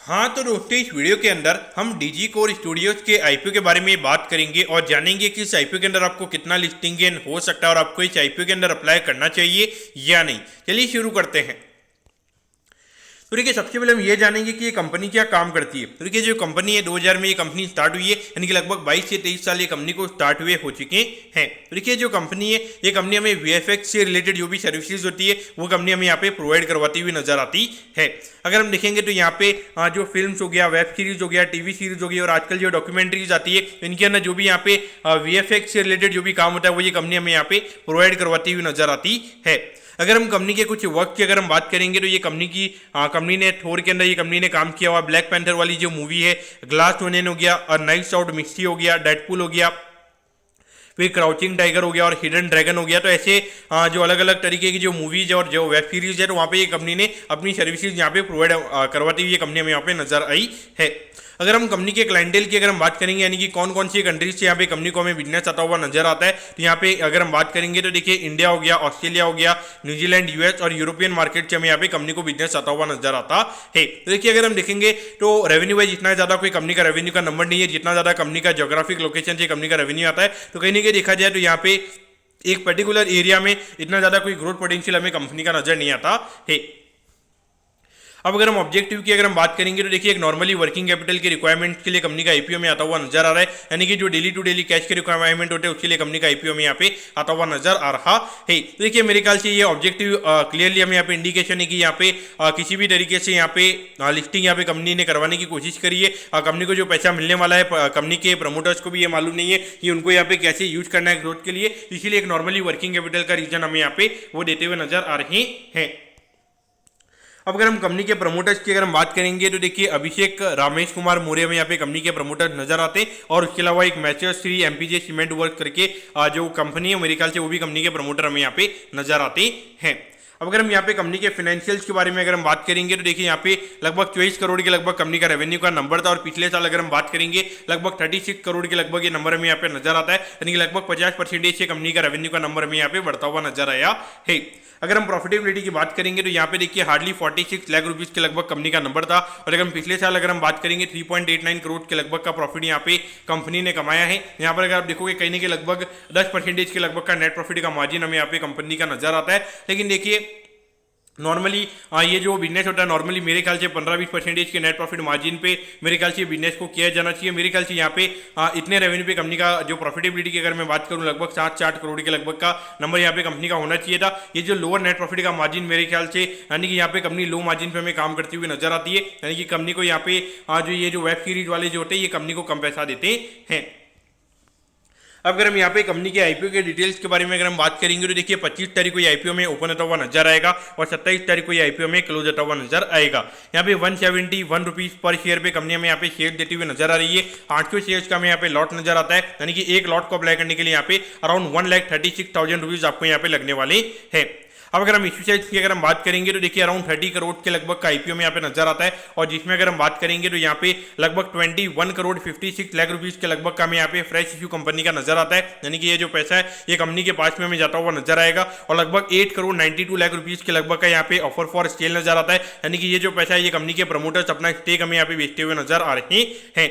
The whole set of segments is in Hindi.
हाँ तो दोस्तों, इस वीडियो के अंदर हम डीजी कोर स्टूडियोज के आईपीओ के बारे में बात करेंगे और जानेंगे कि इस आईपीओ के अंदर आपको कितना लिस्टिंग गेन हो सकता है और आपको इस आईपीओ के अंदर अप्लाई करना चाहिए या नहीं। चलिए शुरू करते हैं। तो देखिए, सबसे पहले हम ये जानेंगे कि ये कंपनी क्या काम करती है। तो देखिए, जो कंपनी है 2000 में ये कंपनी स्टार्ट हुई है, यानी कि लगभग 22 से 23 साल ये कंपनी को स्टार्ट हुए हो चुके हैं। तो देखिए, जो कंपनी है ये कंपनी हमें वीएफएक्स से रिलेटेड जो भी सर्विसेज होती है वो कंपनी हमें यहाँ पे प्रोवाइड करवाती हुई नजर आती है। अगर हम देखेंगे तो यहाँ पे जो फिल्म्स हो गया, वेब सीरीज हो गया, टीवी सीरीज हो गई और आजकल जो डॉक्यूमेंट्रीज आती है, इनके अंदर जो भी यहाँ पे वीएफएक्स से रिलेटेड जो भी काम होता है वो ये कंपनी हमें यहाँ पे प्रोवाइड करवाती हुई नजर आती है। अगर हम कंपनी के कुछ वर्क की अगर हम बात करेंगे तो ये कंपनी ने थोर के अंदर ये कंपनी ने काम किया हुआ। ब्लैक पैंथर वाली जो मूवी है, ग्लास ओनियन हो गया और नाइट्स आउट मिस्ट्री हो गया, डेडपूल हो गया, फिर क्राउचिंग टाइगर हो गया और हिडन ड्रैगन हो गया। तो ऐसे जो अलग अलग तरीके की जो मूवीज और जो वेब सीरीज है तो वहाँ पे ये कंपनी ने अपनी सर्विसेज यहाँ पे प्रोवाइड करवाती हुई ये कंपनी हमें यहाँ पे नजर आई है। अगर हम कंपनी के क्लाइंटेल की अगर हम बात करेंगे, यानी कि कौन कौन सी कंट्रीज से यहाँ पे कंपनी को हमें बिजनेस आता हुआ नजर आता है, तो यहाँ पे अगर हम बात करेंगे तो देखिए इंडिया हो गया, ऑस्ट्रेलिया हो गया, न्यूजीलैंड, यूएस और यूरोपियन मार्केट से हमें यहाँ पे कंपनी को बिजनेस आता हुआ नजर आता है। तो देखिए, अगर हम देखेंगे तो रेवेन्यू वाइज इतना ज्यादा कोई कंपनी का रेवेन्यू का नंबर नहीं है जितना ज्यादा कंपनी का ज्योग्राफिक लोकेशन से कंपनी का रेवेन्यू आता है। तो कहीं ना कहीं देखा जाए तो यहाँ पे एक पर्टिकुलर एरिया में इतना ज्यादा कोई ग्रोथ पोटेंशियल हमें कंपनी का नजर नहीं आता है। अब अगर हम ऑब्जेक्टिव की अगर हम बात करेंगे तो देखिए, एक नॉर्मली वर्किंग कैपिटल की रिक्वायरमेंट के लिए कंपनी का आईपीओ में आता हुआ नजर आ रहा है, यानी कि जो डेली टू डेली कैश के रिक्वायरमेंट होते हैं उसके लिए कंपनी का आईपीओ में यहाँ पे आता हुआ नजर आ रहा है। तो देखिए, मेरे ख्याल से ये ऑब्जेक्टिव क्लियरली हमें यहाँ पे इंडिकेशन है कि यहाँ पे किसी भी तरीके से यहाँ पे लिस्टिंग यहाँ पे कंपनी ने करवाने की कोशिश करी है। कंपनी को जो पैसा मिलने वाला है, कंपनी के प्रमोटर्स को भी ये मालूम नहीं है कि उनको यहाँ पे कैसे यूज करना है ग्रोथ के लिए, इसीलिए एक नॉर्मली वर्किंग कैपिटल का रीजन हमें यहाँ पे वो देते हुए नजर आ रहे हैं। अब अगर हम कंपनी के प्रमोटर्स की अगर हम बात करेंगे तो देखिए, अभिषेक रामेश कुमार मौर्य में यहाँ पे कंपनी के प्रमोटर्स नजर आते हैं और उसके अलावा एक mature Shri MPJ cement work करके जो कंपनी है मेरे ख्याल से वो भी कंपनी के प्रमोटर हमें यहाँ पे नजर आते हैं। अब अगर हम यहाँ पे कंपनी के फाइनेंशियल्स के बारे में अगर हम बात करेंगे तो देखिए, यहाँ पे लगभग 24 करोड़ के लगभग कंपनी का रेवेन्यू का नंबर था और पिछले साल अगर हम बात करेंगे लगभग 36 करोड़ के लगभग ये नंबर हमें यहाँ पे नजर आता है, यानी कि लगभग 50% से कंपनी का रेवेन्यू का नंबर हमें यहाँ पे बढ़ता हुआ नजर आया है। अगर हम प्रॉफिटेबिलिटी की बात करेंगे तो यहाँ पे देखिए हार्डली 46 लाख रुपीस के लगभग कंपनी का नंबर था और अगर हम पिछले साल अगर हम बात करेंगे 3.89 करोड़ के लगभग का प्रॉफिट यहाँ पे कंपनी ने कमाया है। यहाँ पर अगर आप देखोगे कहीं ना कहीं लगभग 10% के लगभग का नेट प्रॉफिट का मार्जिन हमें यहाँ पे कंपनी का नजर आता है। लेकिन देखिए, नॉर्मली ये जो बिजनेस होता है नॉर्मली मेरे ख्याल से 15-20% के नेट प्रॉफिट मार्जिन पे मेरे ख्याल से बिजनेस को किया जाना चाहिए। मेरे ख्याल से यहाँ पे इतने रेवेन्यू पे कंपनी का जो प्रॉफिटेबिलिटी की अगर मैं बात करूँ लगभग 7-8 करोड़ के लगभग का नंबर यहाँ पे कंपनी का होना चाहिए था। ये जो लोअर नेट प्रॉफिट का मार्जिन मेरे ख्याल से, यानी कि यहाँ पे कंपनी लो मार्जिन पे हमें काम करती हुई नजर आती है, यानी कि कंपनी को यहाँ पे जो वेब सीरीज वाले जो होते हैं ये कंपनी को कम पैसा देते हैं। अब अगर हम यहाँ पे कंपनी के आईपीओ के डिटेल्स के बारे में अगर हम बात करेंगे तो देखिए 25 तारीख को ये आईपीओ में ओपन होता हुआ नजर आएगा और 27 तारीख को ये आईपीओ में क्लोज होता हुआ नजर आएगा। यहाँ पे 171 रुपीज पर शेयर पे कंपनी हमें यहाँ पे शेयर देती हुई नजर आ रही है। 800 शेयर्स का हमें यहाँ पे लॉट नजर आता है, यानी कि एक लॉट को अप्लाई करने के लिए यहाँ पे अराउंड 1,36,000 रुपीज आपको यहाँ पे लगने वाले हैं। अब अगर हम इश्यू साइज की अगर हम बात करेंगे तो देखिए अराउंड 30 करोड़ के लगभग का आईपीओ में यहाँ पे नजर आता है और जिसमें अगर हम बात करेंगे तो यहाँ पे लगभग 21 करोड़ 56 लाख रुपीस के लगभग का हमें यहाँ पे फ्रेश इश्यू कंपनी का नजर आता है, यानी कि ये जो पैसा है ये कंपनी के पास में हमें जाता हुआ नजर आएगा और लगभग 8 करोड़ 92 लाख रुपीस के लगभग का यहाँ पे ऑफर फॉर सेल नजर आता है, यानी कि ये जो पैसा है ये कंपनी के प्रमोटर्स अपना स्टेक हमें यहाँ पे बेचते हुए नजर आ रहे हैं।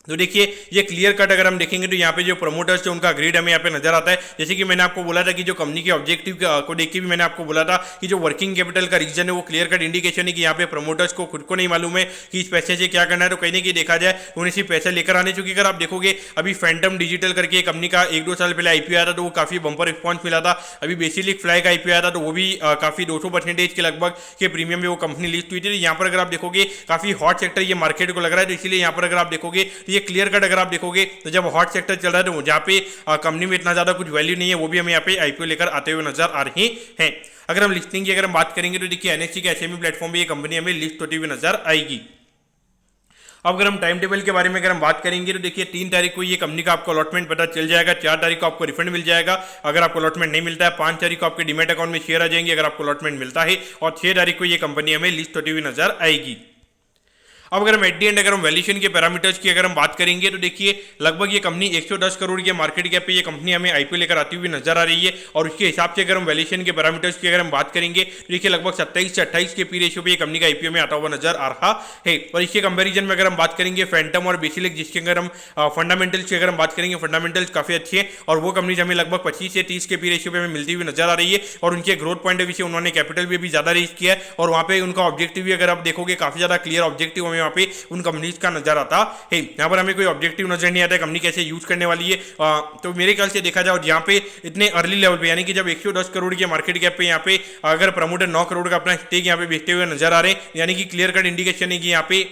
तो देखिए, ये क्लियर कट अगर हम देखेंगे तो यहाँ पे जो प्रमोटर्स है उनका ग्रेड हमें यहाँ पे नजर आता है। जैसे कि मैंने आपको बोला था कि जो कंपनी के ऑब्जेक्टिव को देख के भी मैंने आपको बोला था कि जो वर्किंग कैपिटल का रीजन है वो क्लियर कट इंडिकेशन है कि यहाँ पे प्रमोटर्स को खुद को नहीं मालूम है कि इस पैसे से क्या करना है। तो कहीं ना कहीं देखा जाए उन्हें सिर्फ पैसे लेकर आने, चूंकि अगर आप देखोगे अभी फैंटम डिजिटल करके कंपनी का 1-2 साल पहले आईपीओ आया था तो वो काफी बंपर रिस्पॉन्स मिला था। अभी बेसिकली फ्लाई का आईपीओ आया था तो वो भी काफी 200% के लगभग के प्रीमियम में वो कंपनी लिस्ट हुई थी। यहाँ पर अगर आप देखोगे काफी हॉट सेक्टर ये मार्केट को लग रहा है, तो इसलिए यहाँ पर अगर आप देखोगे तो ये क्लियर कट अगर आप देखोगे तो जब हॉट सेक्टर चल रहा है तो जहाँ पे कंपनी में इतना ज्यादा कुछ वैल्यू नहीं है वो भी हमें यहाँ पे आईपीओ लेकर आते हुए नजर आ रहे हैं। अगर हम लिस्टिंग की अगर हम बात करेंगे तो देखिए एनएससी के एसएमई प्लेटफॉर्म पे ये कंपनी हमें लिस्ट होती हुई नजर आएगी। अब अगर हम टाइम टेबल के बारे में अगर हम बात करेंगे तो देखिए 3 तारीख को ये कंपनी का आपको अलॉटमेंट पता चल जाएगा, 4 तारीख को आपको रिफंड मिल जाएगा अगर आपको अलॉटमेंट नहीं मिलता है, 5 तारीख को आपके डीमैट अकाउंट में शेयर आ जाएंगे अगर आपको अलॉटमेंट मिलता है और 6 तारीख को ये कंपनी हमें लिस्ट होती हुई नजर आएगी। अब अगर हम एट दी एंड अगर हम वैल्यूएशन के पैरामीटर्स की अगर हम बात करेंगे तो देखिए लगभग ये कंपनी 110 करोड़ के मार्केट कैप पे ये कंपनी हमें आईपीओ लेकर आती हुई नजर आ रही है और उसके हिसाब से अगर हम वैल्यूएशन के पैरामीटर्स की अगर हम बात करेंगे तो देखिए लगभग 27 से 28 के पी रेशियो पे ये कंपनी का आईपीओ में आता हुआ नजर आ रहा है। और इसके कंपेरिजन में अगर हम बात करेंगे फैंटम और बेसिलिक जिसके अगर हम फंडामेंटल्स की अगर हम बात करेंगे फंडामेंटल्स काफी अच्छे हैं और वो कंपनी हमें लगभग 25 से 30 के पी रेशियो पे हमें मिलती हुई नजर आ रही है और उनके ग्रोथ पॉइंट ऑफ व्यू से उन्होंने कैपिटल भी ज्यादा रेज किया है और वहां पे उनका ऑब्जेक्टिव भी अगर आप देखोगे काफी ज्यादा क्लियर ऑब्जेक्टिव हमें वहां पे उन कंपनीज का नजर आता है। यहाँ पर हमें कोई ऑब्जेक्टिव नजर नहीं आता है कंपनी कैसे यूज करने वाली है। तो मेरे ख्याल से देखा जाए यहाँ पे इतने अर्ली लेवल पे यानी कि जब 110 करोड़ के मार्केट कैप पे यहाँ पे अगर प्रमोटर 9 करोड़ का अपना स्टेक यहाँ पे बेचते हुए नजर आ रहे हैं यानी कि क्लियर कट इंडिकेशन है कि यहाँ पे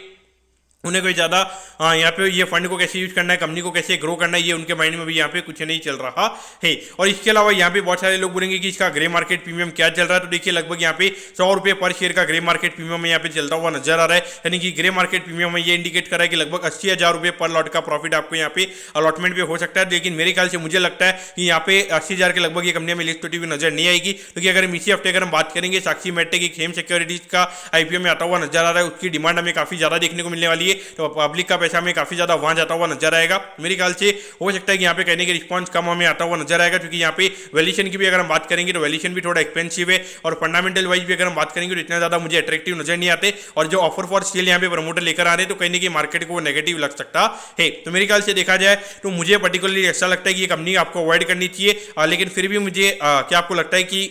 उन्हें कोई ज़्यादा यहाँ पे ये फंड को कैसे यूज करना है कंपनी को कैसे ग्रो करना है ये उनके माइंड में भी यहाँ पे कुछ नहीं चल रहा है। और इसके अलावा यहाँ पे बहुत सारे लोग बोलेंगे कि इसका ग्रे मार्केट प्रीमियम क्या चल रहा है तो देखिए लगभग यहाँ पे 100 रुपये पर शेयर का ग्रे मार्केट प्रीमियम यहाँ पे चलता हुआ नजर आ रहा है यानी कि ग्रे मार्केट प्रीमियम में ये इंडिकेट कर रहा है कि लगभग 80,000 रुपये पर लॉट का प्रॉफिट आपको यहाँ पे अलॉटमेंट पे हो सकता है। लेकिन मेरे ख्याल से मुझे लगता है कि यहाँ पे 80,000 के लगभग ये कंपनी में लिस्ट होती हुई नजर नहीं आएगी क्योंकि अगर हम इसी हफ्ते अगर हम बात करेंगे साक्षी मेटटेक की खेम सिक्योरिटीज का आईपीओ में आता हुआ नजर आ रहा है उसकी डिमांड हमें काफी ज्यादा देखने को मिलने वाली है तो पब्लिक का पैसा हमें काफी ज्यादा वहां जाता हुआ नजर आएगा। मेरे ख्याल से हो सकता है कि यहाँ पे कहने के रिस्पांस कम हमें आता हुआ नजर आएगा क्योंकि यहाँ पे वैल्यूएशन की भी अगर हम बात करेंगे तो वैल्यूएशन भी थोड़ा एक्सपेंसिव है और फंडामेंटल वाइज भी अगर हम बात करेंगे तो इतना ज्यादा मुझे अट्रैक्टिव नजर नहीं आते और जो ऑफर फॉर सेल यहाँ पे प्रमोटर लेकर आ रहे हैं तो कहने की मार्केट को वो नेगेटिव लग सकता है। तो मेरे ख्याल से देखा जाए तो मुझे पर्टिकुलरली ऐसा लगता है कि ये कंपनी आपको अवॉइड करनी चाहिए लेकिन फिर भी मुझे क्या आपको लगता है कि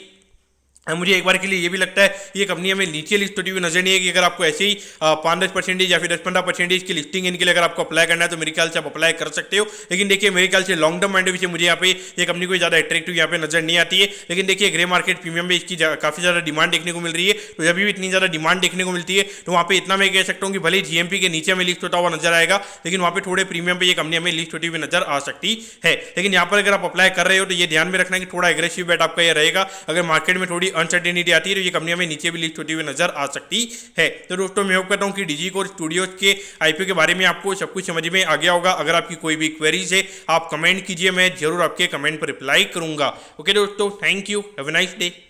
मुझे एक बार के लिए ये भी लगता है ये कंपनी हमें नीचे लिस्ट होती हुई नजर नहीं है कि अगर आपको ऐसे ही 5-10% या फिर 10-15% की लिस्टिंग इनके लिए अगर आपको अप्लाई करना है तो मेरे ख्याल से आप अप्लाई कर सकते हो। लेकिन देखिए मेरे ख्याल से लॉन्ग टर्म माइंड से मुझे यहाँ पे ये कंपनी कोई ज़्यादा अट्रैक्टिव यहाँ पे नजर नहीं आती है। लेकिन देखिए ग्रे मार्केट प्रीमियम में इसकी काफ़ी ज़्यादा डिमांड देखने को मिल रही है तो जब भी इतनी ज़्यादा डिमांड देखने को मिलती है तो वहाँ पे इतना मैं कह सकता हूँ कि भले ही जीएमपी के नीचे हमें लिस्ट होता हुआ नजर आएगा लेकिन वहाँ पे थोड़े प्रीमियम पे ये कंपनी हमें लिस्ट होती हुई नजर आ सकती है। लेकिन यहाँ पर अगर आप अप्लाई कर रहे हो तो ये ध्यान में रखना कि थोड़ा एग्रेसिव बेट आपका ये रहेगा। अगर मार्केट में थोड़ी अनसर्टेनिटी आती है ये कंपनी में नीचे भी लिस्ट होती हुई नजर आ सकती है। तो दोस्तों मैं होप करता हूं कि डीजी कोर स्टूडियोज के आईपीओ के बारे में आपको सब कुछ समझ में आ गया होगा। अगर आपकी कोई भी क्वेरीज है आप कमेंट कीजिए मैं जरूर आपके कमेंट पर रिप्लाई करूंगा। ओके दोस्तों thank you have a nice day.